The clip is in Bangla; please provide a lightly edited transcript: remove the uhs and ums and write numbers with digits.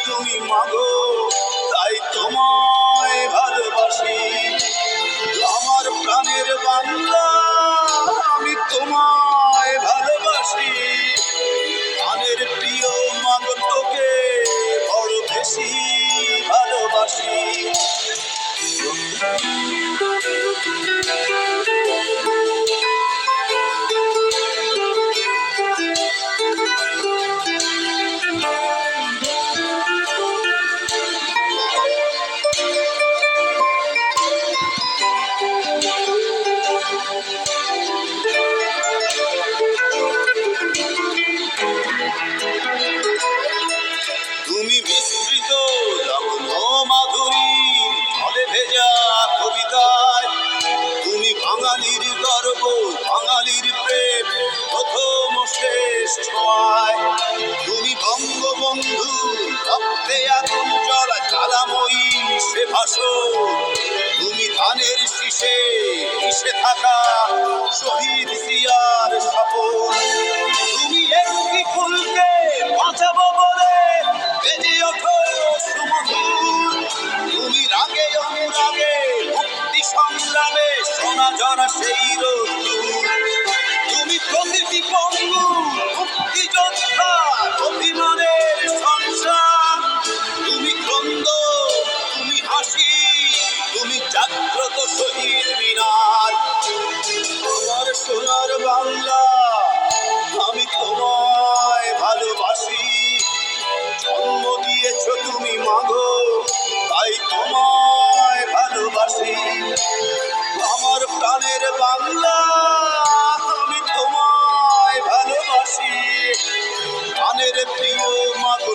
তুমি মাগো, তাই তোমায় ভালোবাসি। আমার প্রাণের বাংলা, আমি তোমায় ভালোবাসি। প্রাণের প্রিয় মাগো, তোকে বড় বেশি ভালোবাসি। তুমি বিস্তৃত লগ্ন মাধুরীর জলে ভেজা কবিতায়, তুমি বাঙালির গর্ব, বাঙালির প্রেম, প্রথম শেষ ছোঁয়ায়। তুমি বঙ্গবন্ধু রক্তে আগুন জ্বলা জ্বালাময়ী সে ভাষণ। তুমি ধানের শীষে মিশে থাকা শহীদ জিয়ার শপথ। তুমি একটি ফুলকে বাঁচাবো বলে বেজে ওঠো সুমধুর। তুমি রাগে অনুরাগে মুক্তি সংগ্রামে সোনা জরা সেই রোদ্দুর। তুমি প্রতিটি পঙ্গু মুক্তিযোদ্ধা অভিমানের সংসার। তুমি ক্রন্দ, তুমি হাসি, তুমি জাগ্রত শহীদ মিনার। আমার সোনার বাংলা, আমি তোমায় ভালোবাসি। জন্ম দিয়েছ তুমি মাগো, তাই তোমায় ভালোবাসি। আমার প্রাণের বাংলা, আমি তোমায় ভালোবাসি। প্রাণের প্রিয় মাগো,